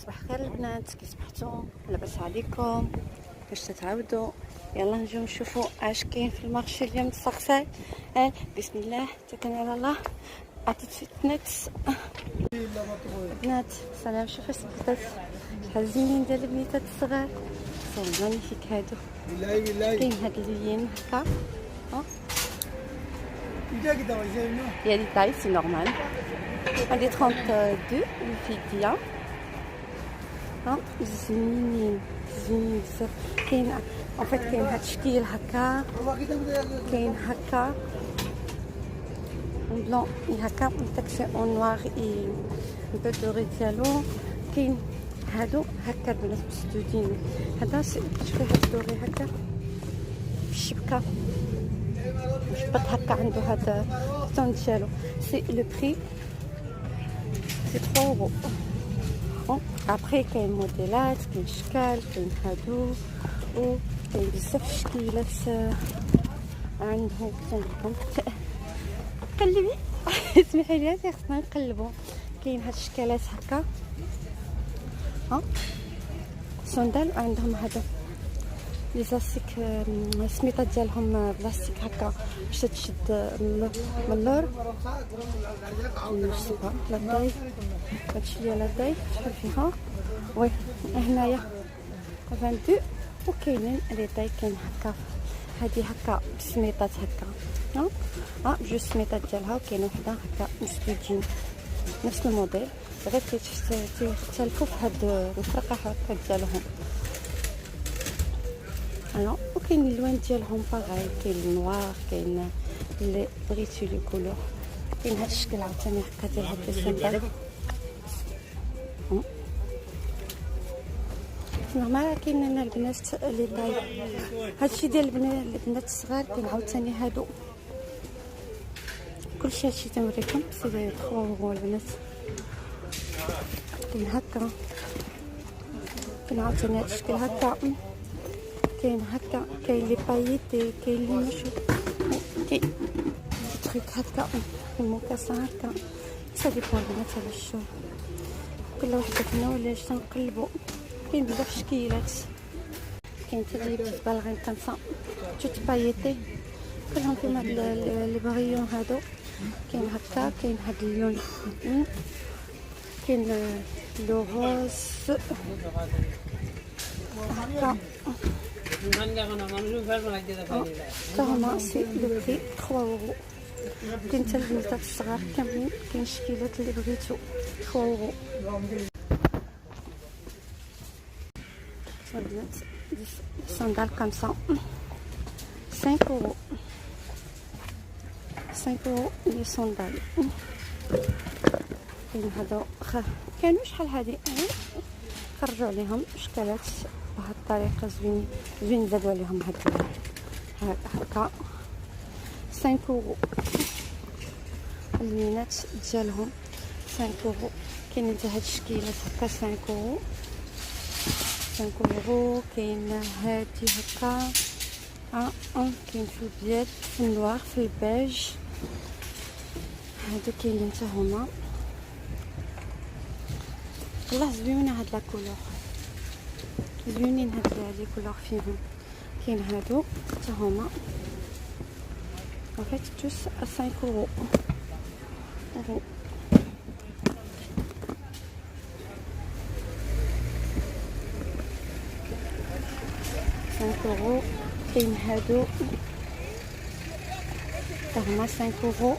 صباح الخير البنات، كي صبحتوا؟ لاباس عليكم؟ كيفاش تتعاودوا؟ يلا نجيو نشوفوا اش كاين في المارشي اليوم السقساي. بسم الله توكلنا على الله. عطيت فتنات بنات سلام. شوفوا السبتات شحال زينين ديال البنيتات الصغار، صون مانيفيك هادو. كاين هاد اللين هكا il y a des tailles, c'est normal. Un des 32 الفي ديال زوينين زوينين بزاف. كاين ان فيت كاين هاد الشكل هكا، كاين هكا اون بلون هكا داك سي اون نوار اي ان بو دوري ديالو. كاين هادو هكا البنات مسدودين. هذا شوفي هاد الدوري هكا الشبكه شبط هكا عنده هذا الطون ديالو. سي لو بري سي 3 اورو. ابري كاين موديلات، كاين شكال، كاين هادو و كاين بزاف شكيلات عندهم. كنقولكم قلبي اسمحي لي خصنا نقلبوا. كاين هاد الشكالات هكا سوندال، عندهم هذا لي زاسيك السميطه ديالهم بلاستيك هكا باش تشد من اللور. نشوفها لا داي هادشي ديال لا داي شحال فيها. وي هنايا 22. وكاينين لي داي كاين هكا هادي هكا بسميطات هكا بجوج سميطات ديالها. وكاين وحده هكا مسدودين نفس الموديل، غير تيختلفوا في هاد الفرقه هكا ديالهم. وكاين الالوان ديالهم باغاي، كاين النوار، كاين اللي بغيتي لي كولور. كاين هاد الشكل عاوتاني هكا ديال هاد السندال نورمال. كاين لنا البنات لي طاي هادشي ديال البنات الصغار. كاين عاوتاني هادو كلشي هادشي تنوريكم سي 3 اورو البنات. كاين هكا، كاين عاوتاني هاد الشكل هكا، كاين هكا، كاين لي باييتي، كاين لي مشو، كاين تريك هكا الموكاسان هكا. صافي بون البنات على الشوف كل وحده فينا ولاش تنقلبوا. كاين بزاف شكيلات، كاين حتى اللي بالغين كنصا توت باييتي كلهم فيهم هاد لي بغيون هادو. كاين هكا، كاين هاد اللون، كاين لو روز هكا. هما سي لو بري 3 اورو. كاين حتى البنات الصغار كاملين، كاين شكيلات اللي بغيتو 3 اورو. البنات صندال كامسا 5 اورو. 5 اورو لي صندال. كاين هادو كانوا شحال هادي خرجوا عليهم اشكالات بهاد الطريقه زوين زادوا عليهم هاد هكا 5 اورو. اللينات ديالهم 5 اورو. كاين حتى هاد الشكيلات هكا 5 اورو 5 اورو. كاين هادي هكا كاين في البيض، في النوار، في البيج. هادو كاينين حتى هما. والله زوينه هاد لا كولور، زوينين هاد لي كولور فيهم. كاين هادو حتى هما en fait tous à 5 euros. 5 euros. كاين هادو هما 5 euros.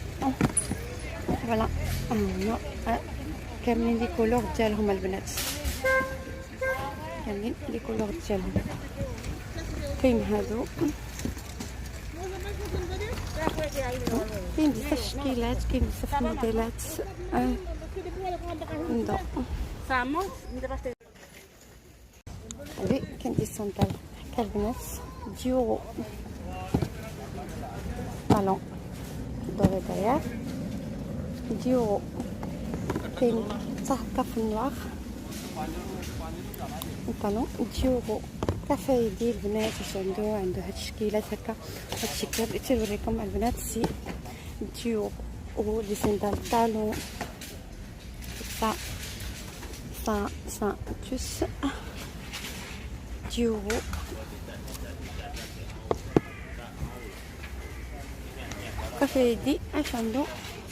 فوالا هما كاملين لي كولور ديالهم البنات، كاملين لي كولور ديالهم. كاين هادو، كاين بزاف الشكيلات، كاين بزاف الموديلات. هادي كاين دي صندال هكا البنات 10 اورو. طالون دوري داير 10 اورو. كاين حتى هكا في النوار طالون 10 اورو. كافايدي البنات واش عنده هاد الشكيلات هكا. هاد الشكل بغيت نوريكم البنات سي 10 اورو. لي صندال طالون Ça tous 10 euros. كافي دي اش عنده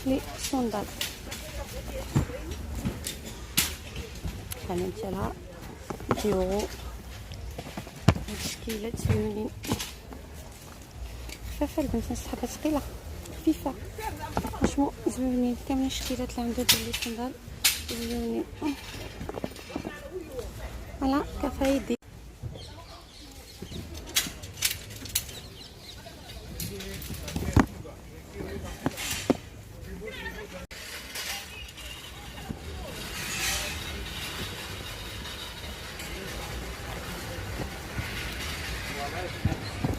لي صندال كانت لها 10 يورو. تشكيله زوينين خفافه البنات سحبه ثقيله خفيفه فرشمون زوينين كاملين الشكيلات اللي عنده ديال لي صندال زوينين. فوالا كافي دي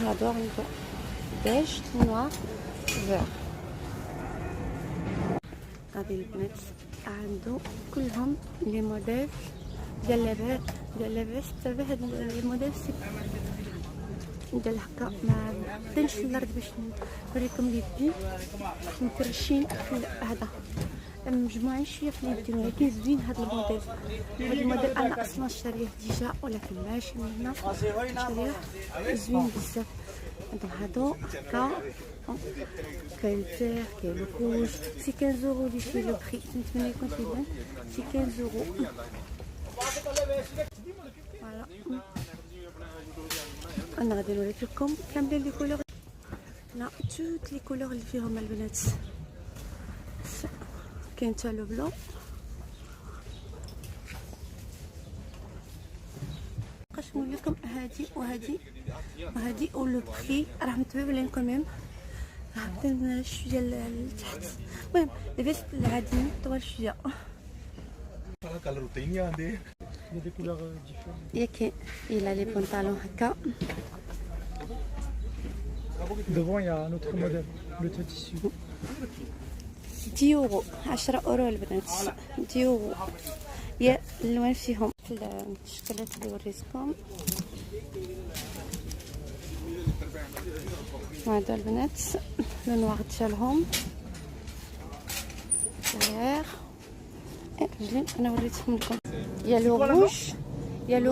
هادو عنده بيج نوار فير. هادي البنات عنده كلهم لي موديل ديال لاباس تابع هاد لي موديل ديال هكا ما بدنش في الارض باش نوريكم اليدين مفرشين في هذا مجموعين شويه في اليدين، ولكن زوين هذا الموديل. هذا الموديل انا اصلا شاريه ديجا ولكن ماشي من هنا شاريه زوين بزاف. هادو هكا كاين الفير كاين الروج سي 15 اورو لي في لو بري. نتمنى يكون كيبان سي 15 اورو. فوالا انا غادي نوريك لكم كاملين لي كولور. لا توت لي كولور اللي فيهم البنات. كاين حتى لو بلون باش نقول لكم هادي وهادي ولو بري راه متبابلين كوميم هبطنا شويه لتحت. المهم لبست العاديين طوال شويه ياك الى لي بونطالون هكا. Devant, il y a un autre modèle, le tissu. 10 يورو 10 اورو البنات 10 يورو. يا الالوان فيهم في الشكلات اللي وريتكم. هادو البنات لو نوار ديالهم فير رجلين انا وريتهم لكم. يا لو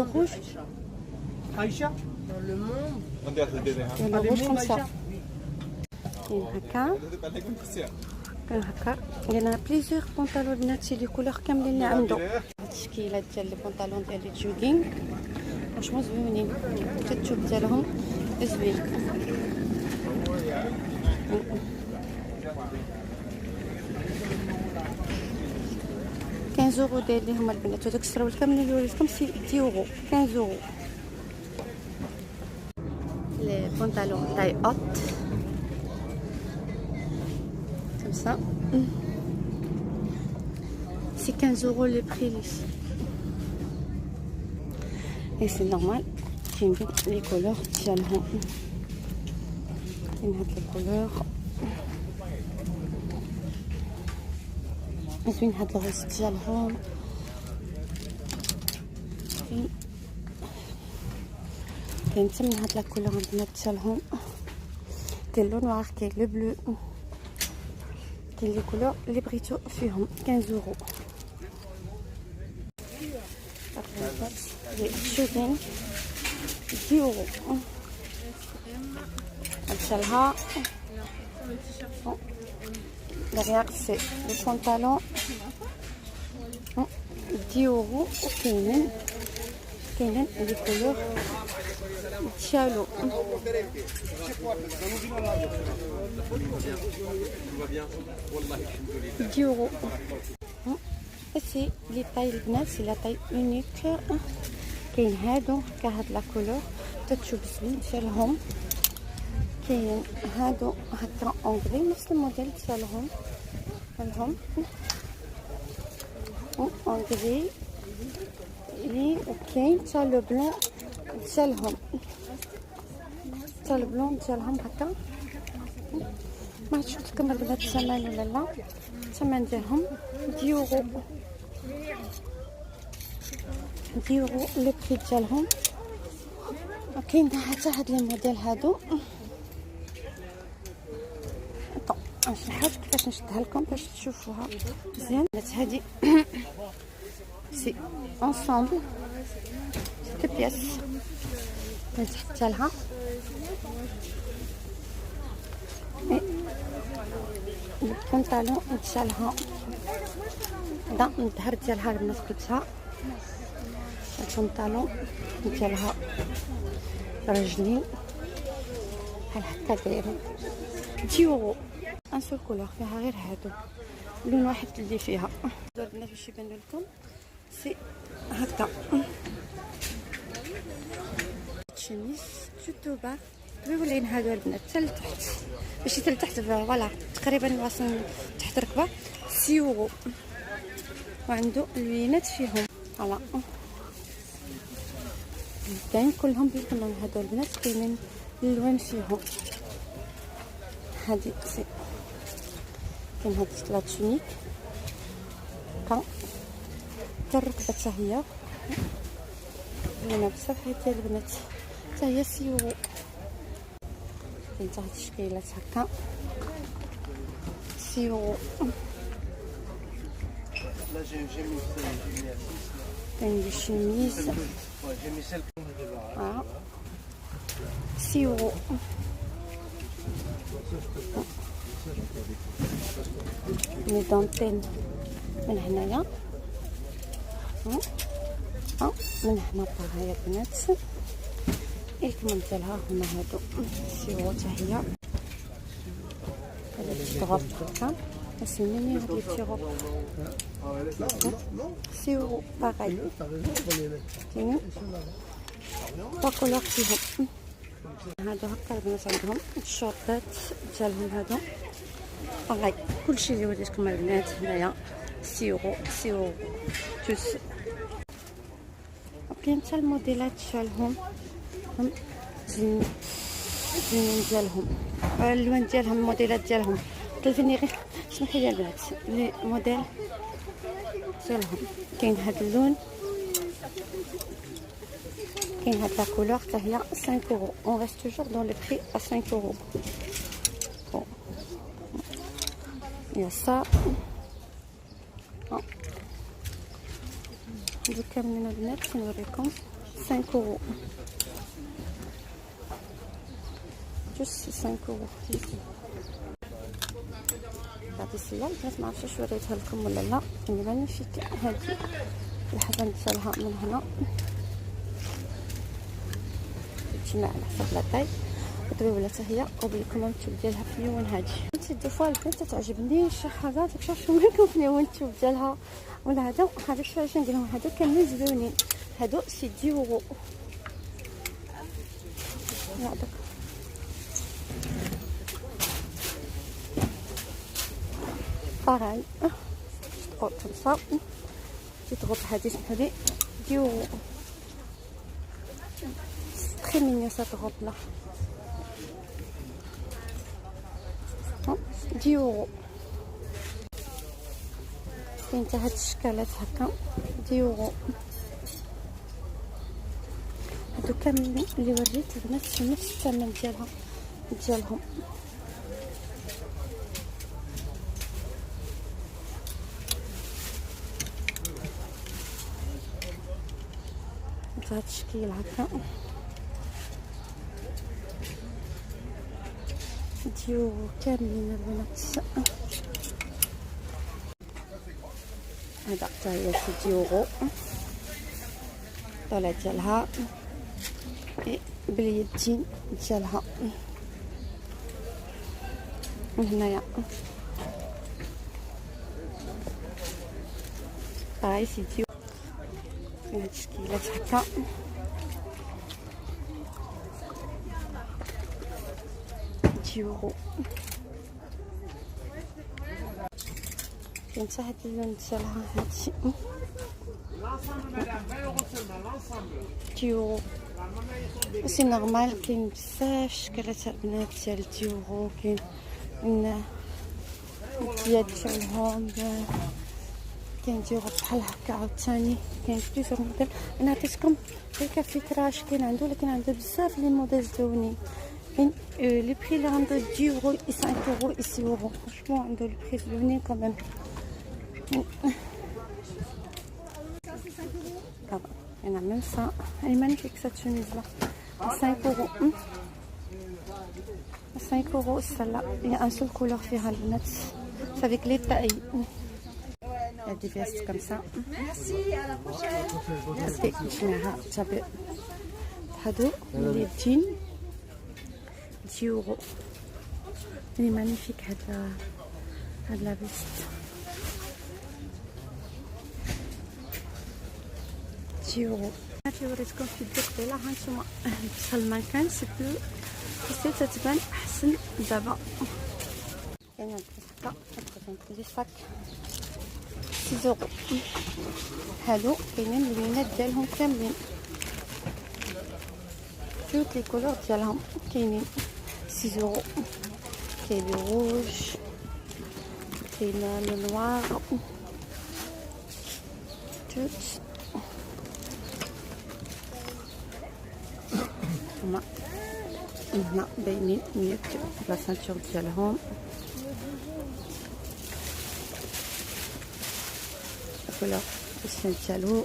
روج Aïcha Le monde. يا لو روج كوم سا. كاين هكا كان هكا لينا بليزيور بونطالون البنات لي كولور كاملين اللي عنده. هاد التشكيلات ديال لي بونطالون ديال لي جوغينغ فرشمون زوينين. التوب ديالهم زوين. €15 داير ليهم البنات. وداك السراول كاملين اللي وريتكم سي 10 يورو 15 يورو. لي بونطالون تاي اوت comme ça c'est 15 € le prix ici et c'est normal. كاين لي كولور ديالهم كاين هاد لي كولور زوين. هاد الغوص ديالهم كاين حتى من هاد لا كولور البنات ديالهم. كاين لو نوار كاين لو بلو كاين لي كولور لي بغيتو فيهم 15 €. لي شوزين 10 €. نشالها derrière c'est le pantalon 10 €. وكاينين لي كولور تشالو 10 €. سي لي طاي البنات سي لا طاي اونيك. كاين هادو هكا هاد لا كولور تتشوف زوين ديالهم. كاين هادو هكا اونغري نفس الموديل ديالهم اونغري لي. وكاين حتى لو بلون ديالهم هكا. ما عرفتش قلت لكم البنات الثمن ولا لا. الثمن ديالهم 10 €. 10 € لو بري ديالهم. وكاين حتى هاد لي موديل هادو. نشرحها كيفاش نشدها لكم باش تشوفوها مزيان. هادي سي انصامبل 6 بياس. حتى لها البنطالون ديالها هذا الظهر ديالها البنات قلتها، البنطالون ديالها رجلين بحال هكا دايرين 10 يورو. ان سول كولور فيها غير هادو لون واحد اللي فيها. البنات باش يبان لكم سي هكا شميس جوتوبا بيولين هادو البنات حتى لتحت، ماشي حتى لتحت فوالا تقريبا واصلين تحت ركبه 6 يورو. وعنده الوينات فيهم فوالا كاين كلهم بالكمام. هادو البنات كاينين الالوان فيهم. هادي سي كاين هاد لا تونيك كا الركبه حتى هي زوينه بزاف. هادي البنات حتى هي 6 يورو. كاين حتى هاد الشكيلات هكا 6 يورو. كاين دي شميز 6 يورو. لي دونتين من هنايا من هنا باغا البنات. الكمام ديالها هما هادو 6 يورو حتى هي. هذا التيغوب هكا اسميني هاد التيغوب 6 يورو باغي. كاينين 3 كولور فيهم. هادو هكا البنات عندهم الشورطات ديالهم هادو باغي. كلشي اللي وريتكم البنات هنايا 6 يورو 6 يورو توس. وكاين حتى الموديلات ديالهم زينين ديالهم الالوان ديالهم الموديلات ديالهم تلفني غير سمحي لي البنات لي موديل ديالهم. كاين هاد اللون كاين هاد لا كولور حتى هي 5 يورو. اون ريست توجور دون لي بري ا 5 يورو. يا سا هادو كاملين البنات كنوريكم 5 يورو جوست 5 يورو. هادي السله البنات معرفتش واش وريتها لكم ولا لا. مانيفيك هادي الحزام ديالها من هنا تجمع على حسب لا طاي وطويله حتى هي. وبالكم التوب ديالها في اللون هادي. دو فوا البنات تعجبني شي حاجه تكشف لكم في اللون التوب ديالها ولا هذا. هذاك شي علاش نديرهم هادو كاملين زوينين. هادو سي 10 يورو. هذاك باغي تقول كمسا تضغط هادي سمحولي 10 يورو. تري مينيون سات روب لا 10 يورو. كاين حتى هاد الشكالات هكا 10 يورو. هادو كاملين اللي وريت البنات في نفس الثمن ديالهم. هاد الشكل هكا 10 يورو كاملين البنات. هذا حتى هي 6 يورو. الطلع ديالها باليدين ديالها من هنايا باغي 6 يورو. هاد الشكيلات هكا 10 يورو. كاين حتى هاد اللون ديالها هادشي 10 يورو. سي نورمال. كاين بزاف شكلات البنات ديال 10 يورو. كاين اليد ديالهم كاين 10 يورو بحال هكا. عاوتاني كاين بليزيور موديل. انا عطيتكم غير كفكره اش كاين عنده، لكن عنده بزاف لي موديل زوينين. كاين لي بري اللي عنده 10 يورو و 5 يورو و 6 يورو. فرانشمون عنده لي بري زوينين كمان. Il y en a même ça. Elle est magnifique cette chemise là. 5 euros. 5 euros celle-là. Il y a un seul couleur فيها البنات. C'est avec les tailles. Il y a des vestes comme ça. Merci, à la prochaine. جماعة تابع هادو اللي بجين 10 euros. Il est magnifique هاد la veste. 10 euros. هاتي وريتكم في الدق قبيله ها نتوما بصح المكان سي بلو حسيت تبان احسن دابا. كاين هاد الساك دي ساك 6 euros. هادو كاينين اللوينات ديالهم كاملين توت لي كولور ديالهم كاينين 6 euros. كاين لو روج كاين لو نوار توت هنا باينين ميك لا سانتور ديالهم كولور السن ديالو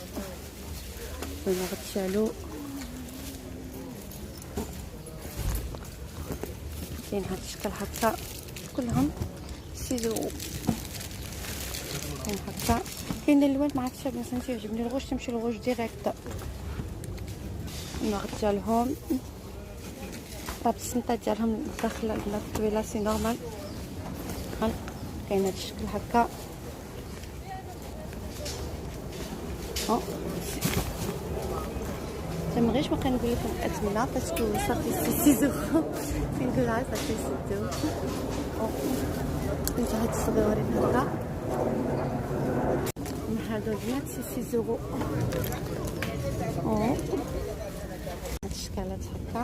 النوع ديالو. كاين هاد الشكل هكا كلهم 6 euros. كاين هكا كاين الالوان معرفتش مثلا تيعجبني الغوج تمشي للغوج ديريكت. النوع ديالهم راه السنطه ديالهم داخله الطويله سي نورمال. كاين هاد الشكل هكا مغيش باقي نقول لكم الاثمنه باسكو صافي سي 6 euros. كنقولها صافي 6 euros. انت هاد الصغيورين هكا هادو البنات سي 6 euros. هاد الشكالات هكا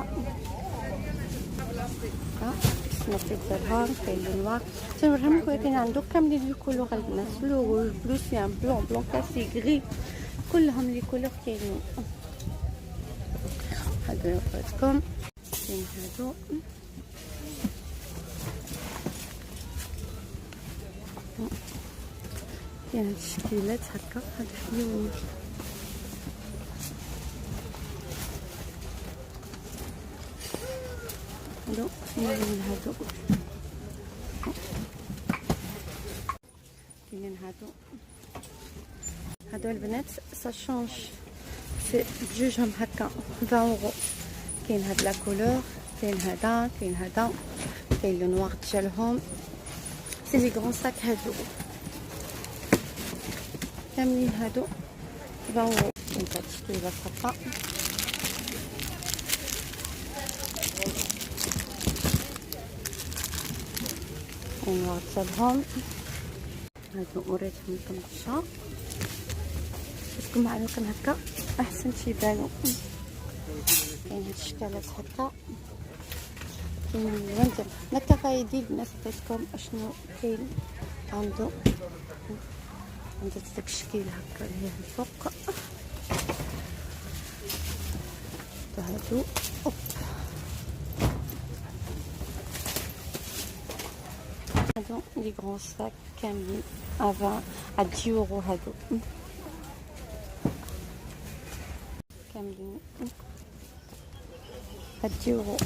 السناطيل ديالهم كاين لو نوار تنوريهم لكم. كاين عندو كاملين لي كولور البنات بلو روج بلو سيان بلون بلون كاسي غري كلهم لي كولور كاينين. هادو وريتكم كاين هادو كاين هاد الشكيلات هكا هادو حلوين. هادو كاينين هادو كاينين هادو البنات سا شونج سي بجوجهم هكا 20 euros. كاين هاد لا كولور كاين هذا كاين هذا كاين لو نوار ديالهم سي لي غران ساك هادو كاملين هادو 20 euros. كاين هاد الشكيلات هكا النوار ديالهم هادو وريتهم لكم الشهر باسكو معلوقين هكا احسن تيبانو. كاين هاد الشكالات هكا كاين الوان ديال التفايدي البنات عطيتكم اشنو كاين عنده داك الشكل هكا اللي هي الفوق هادو هادو لي غران ساك كاملين ا 10 euros. هادو كاملين 10 euros.